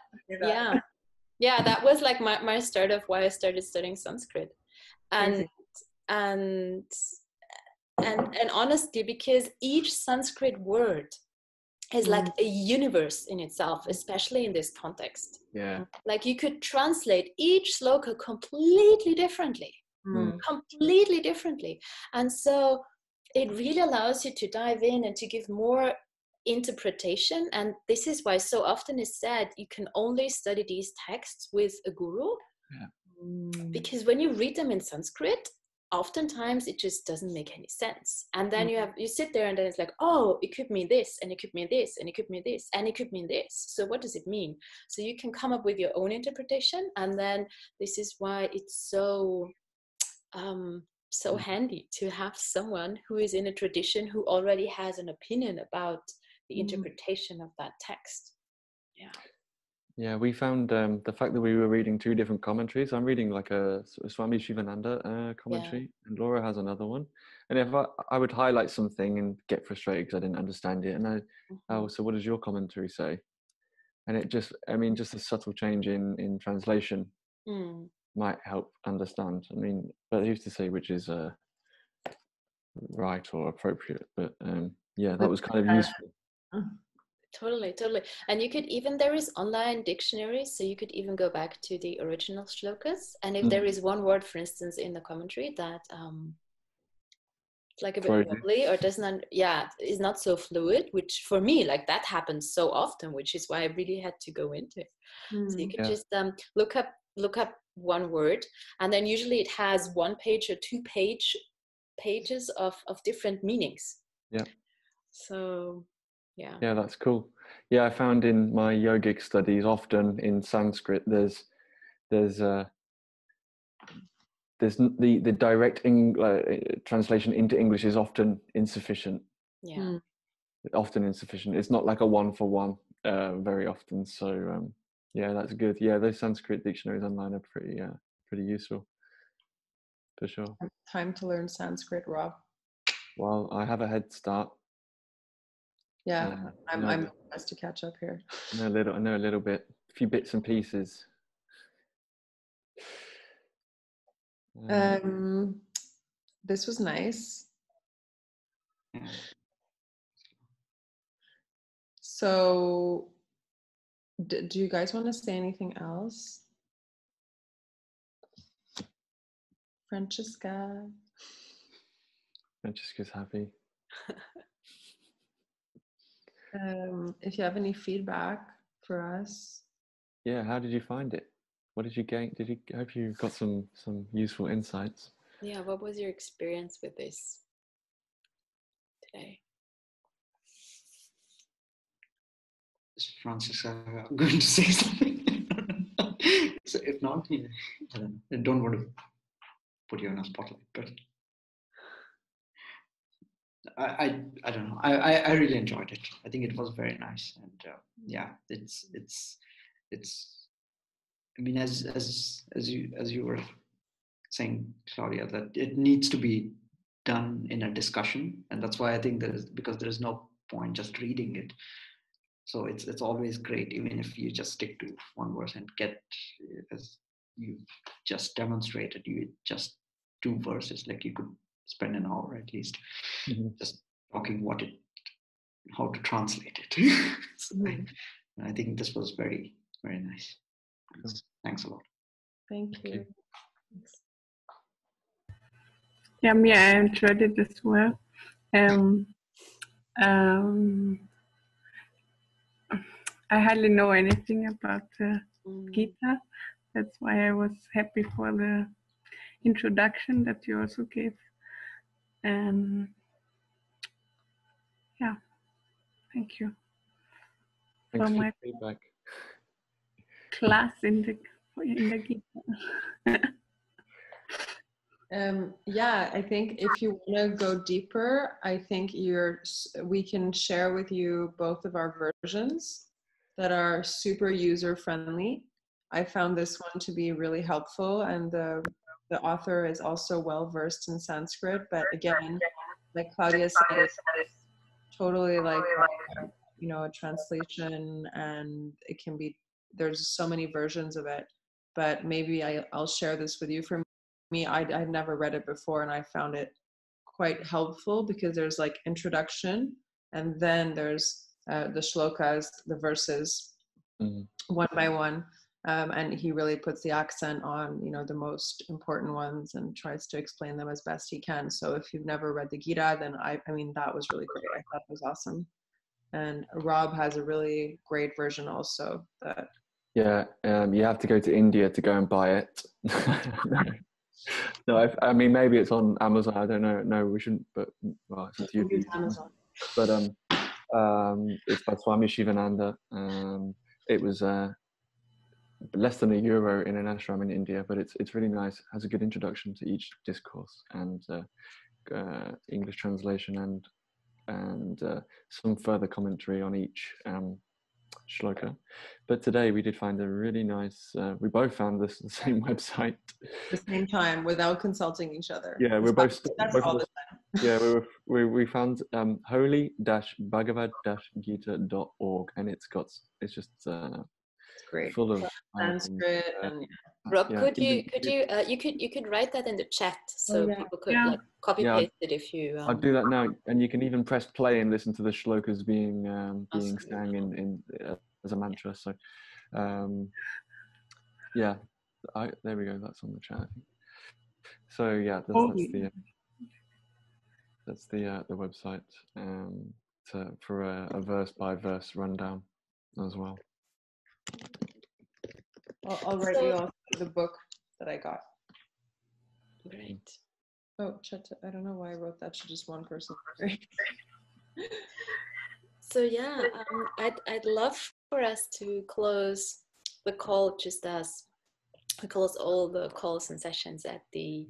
yeah, that was like my start of why I started studying Sanskrit. And honestly, because each Sanskrit word is like a universe in itself, especially in this context. Yeah. Like you could translate each sloka completely differently. Completely differently. And so it really allows you to dive in and to give more interpretation. And this is why so often is said you can only study these texts with a guru. Because when you read them in Sanskrit, oftentimes it just doesn't make any sense. And then you sit there and then it's like, oh, it could mean this, and it could mean this, and it could mean this, and it could mean this. So what does it mean? So you can come up with your own interpretation. And then this is why it's so handy to have someone who is in a tradition who already has an opinion about the interpretation of that text. Yeah, we found the fact that we were reading two different commentaries. I'm reading like a Swami Shivananda commentary, and Laura has another one. And if I would highlight something and get frustrated because I didn't understand it, and so what does your commentary say? And it just, I mean, just a subtle change in translation might help understand. I mean, but who's to say which is right or appropriate? But yeah, that was kind of useful. Totally. And you could even, there is online dictionaries, so you could even go back to the original shlokas. And if there is one word, for instance, in the commentary that it's like a bit wobbly or doesn't, is not so fluid, which for me, like that happens so often, which is why I really had to go into it. So you could just look up one word, and then usually it has 1 page or 2 pages of different meanings. Yeah. So yeah, that's cool. Yeah, I found in my yogic studies, often in Sanskrit, there's the direct translation into English is often insufficient. Often insufficient. It's not like a 1-for-1 very often. So yeah, that's good. Yeah, those Sanskrit dictionaries online are pretty useful for sure. Time to learn Sanskrit, Rob. Well, I have a head start. Yeah, I'm best to catch up here. I know a little bit, a few bits and pieces. This was nice. So, do you guys want to say anything else? Francesca's happy. If you have any feedback for us. Yeah, how did you find it? What did you gain? I hope you got some useful insights. Yeah, what was your experience with this today? Is Francisca going to say something? So if not, I don't want to put you on a spotlight, but I don't know. I really enjoyed it. I think it was very nice, and yeah, it's. I mean, as you were saying, Claudia, that it needs to be done in a discussion, and that's why I think because there is no point just reading it. So it's always great, even if you just stick to one verse and get, as you just demonstrated, you just 2 verses, like you could spend an hour at least just talking how to translate it. So I think this was very, very nice. Thanks a lot. Thank you. Yeah, me, I enjoyed it as well. I hardly know anything about the Gita. That's why I was happy for the introduction that you also gave. And yeah, thank you. Thanks for your feedback. class in the Gita. Yeah, I think if you want to go deeper, I think we can share with you both of our versions that are super user friendly. I found this one to be really helpful, and the author is also well versed in Sanskrit. But again, like Claudia said, it's totally like a translation, and it can be, there's so many versions of it. But maybe I'll share this with you. For me, I'd never read it before, and I found it quite helpful because there's like introduction, and then there's the shlokas, the verses, one by one, and he really puts the accent on the most important ones and tries to explain them as best he can. So if you've never read the Gita, then I mean that was really great. I thought it was awesome. And Rob has a really great version also. Yeah, you have to go to India to go and buy it. No, I mean maybe it's on Amazon. I don't know. No, we shouldn't. But well, it's you. Amazon. But it's by Swami Shivananda. It was less than €1 in an ashram in India, but it's really nice. It has a good introduction to each discourse and English translation and some further commentary on each shloka. But today we did find a really nice, we both found this the same website. The same time without consulting each other. Yeah, we're both all the time. Yeah, we found holy-bhagavad-gita.org, and it's just it's great. full of Sanskrit and Rob, yeah, you could write that in the chat so people could like copy paste it if you. I'll do that now, and you can even press play and listen to the shlokas being sang in as a mantra. So, yeah, there we go. That's on the chat, I think. So yeah, that's the website for a verse by verse rundown as well. I'll write you also the book that I got. Great. Oh, I don't know why I wrote that to just one person. So yeah, I'd love for us to close the call just as we close all the calls and sessions at the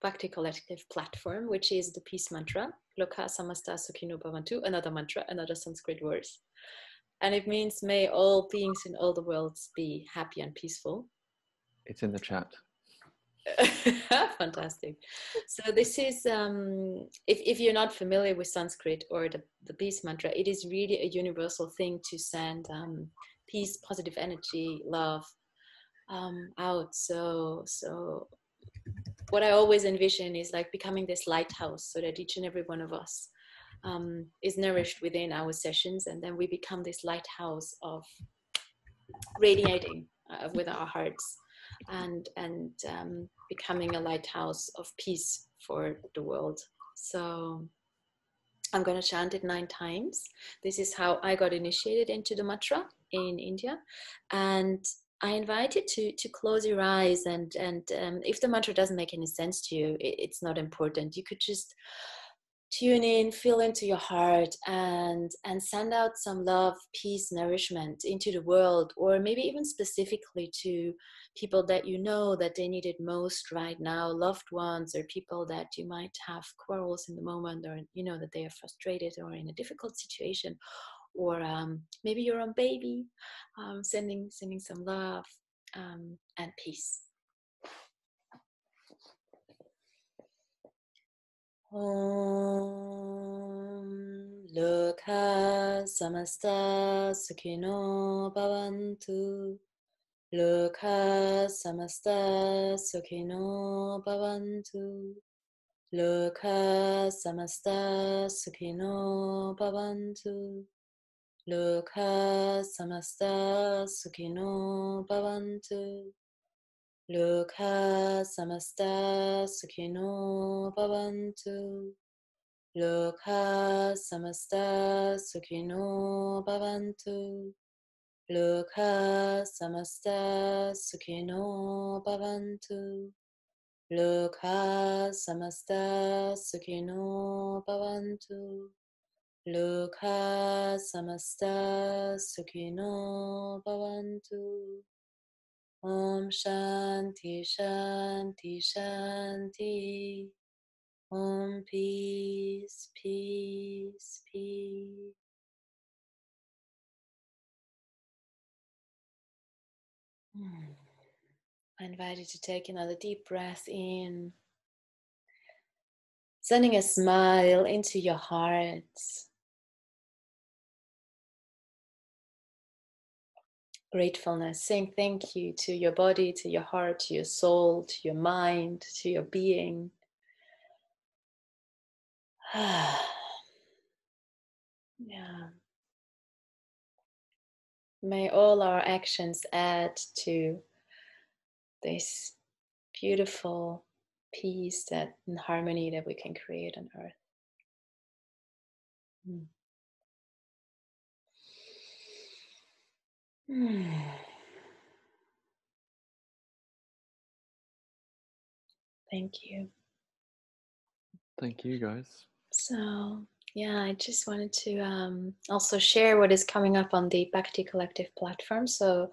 Bhakti Collective platform, which is the peace mantra, Lokah, Samastah, Sukhino, Bhavantu, another mantra, another Sanskrit verse. And it means may all beings in all the worlds be happy and peaceful. It's in the chat. Fantastic. So this is, if you're not familiar with Sanskrit or the peace mantra, it is really a universal thing to send peace, positive energy, love out. So what I always envision is like becoming this lighthouse so that each and every one of us is nourished within our sessions, and then we become this lighthouse of radiating with our hearts and becoming a lighthouse of peace for the world. So I'm going to chant it 9 times. This is how I got initiated into the mantra in India, and I invite you to close your eyes and if the mantra doesn't make any sense to you, it's not important. You could just tune in, feel into your heart, and send out some love, peace, nourishment into the world, or maybe even specifically to people that you know that they need it most right now, loved ones, or people that you might have quarrels in the moment, or you know that they are frustrated or in a difficult situation, or maybe your own baby, sending some love and peace. Om Lokah Samastah Sukhino Bhavantu. Lokah Samastah Sukhino Bhavantu. Lokah Samastah Sukhino Bhavantu. Lokah Samastah Sukhino Bhavantu. Lokah Samastah Sukhino Bhavantu. Lokah Samastah Sukhino Bhavantu. Lokah Samastah Sukhino Bhavantu. Lokah Samastah Sukhino Bhavantu. Lokah Samastah Sukhino Bhavantu. Om Shanti Shanti Shanti. Om peace, peace, peace. I invite you to take another deep breath in, sending a smile into your heart. Gratefulness, saying thank you to your body, to your heart, to your soul, to your mind, to your being. Yeah. May all our actions add to this beautiful peace and harmony that we can create on earth. Thank you. Thank you, guys. So, yeah, I just wanted to also share what is coming up on the Bhakti Collective platform. So,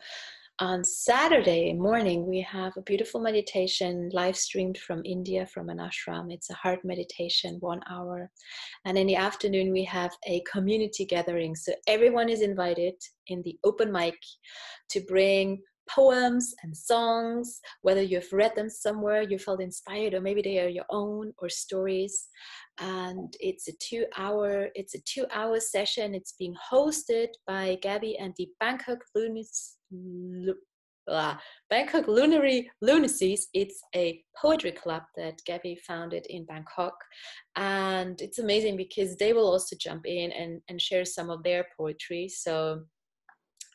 on Saturday morning, we have a beautiful meditation live streamed from India, from an ashram. It's a heart meditation, 1 hour. And in the afternoon, we have a community gathering. So everyone is invited in the open mic to bring poems and songs, whether you've read them somewhere, you felt inspired, or maybe they are your own, or stories. And it's a 2 hour session. It's being hosted by Gabby and the Bangkok Lunary Lunacies. It's a poetry club that Gabby founded in Bangkok, and it's amazing because they will also jump in and share some of their poetry. So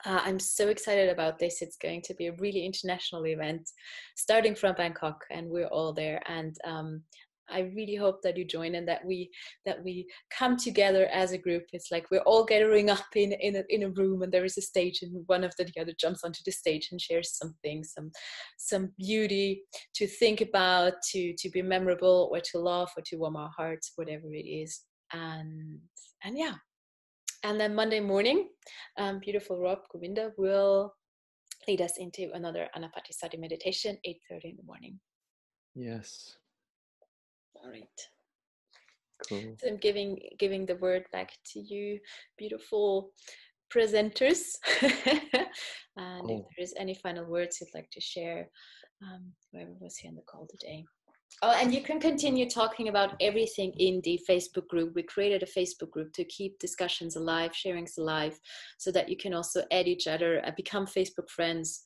I'm so excited about this. It's going to be a really international event starting from Bangkok, and we're all there. And I really hope that you join and that we come together as a group. It's like we're all gathering up in a room, and there is a stage, and one of the other jumps onto the stage and shares something, some beauty to think about, to be memorable, or to love, or to warm our hearts, whatever it is. And yeah. And then Monday morning, beautiful Rob Govinda will lead us into another Anapatisati meditation, 8:30 in the morning. Yes. All right. Cool. So I'm giving the word back to you, beautiful presenters. And Cool. if there is any final words you'd like to share, whoever was here on the call today. Oh, and you can continue talking about everything in the Facebook group. We created a Facebook group to keep discussions alive, sharings alive, so that you can also add each other, become Facebook friends,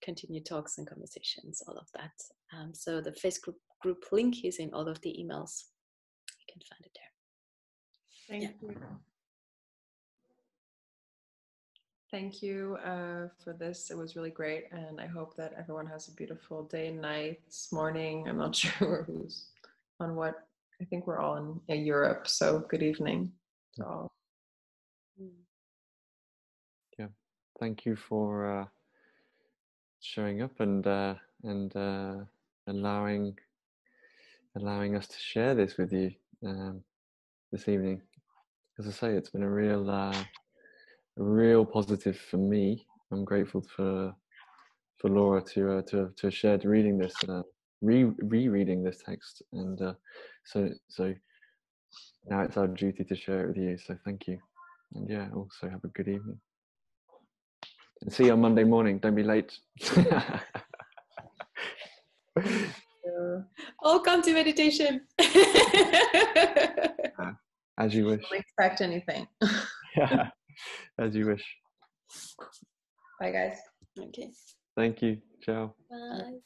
continue talks and conversations, all of that. So the Facebook group link is in all of the emails. You can find it there. Thank you. Thank you for this. It was really great. And I hope that everyone has a beautiful day, night, morning. I'm not sure who's on what. I think we're all in Europe. So good evening to all. Yeah. Thank you for showing up and allowing us to share this with you this evening. As I say, it's been a real positive for me. I'm grateful for Laura to have shared reading this, rereading this text, and so now it's our duty to share it with you. So thank you, and yeah, also have a good evening. And see you on Monday morning. Don't be late. All come to meditation. As you wish. Don't expect anything. Yeah, as you wish. Bye, guys. Okay. Thank you. Ciao. Bye.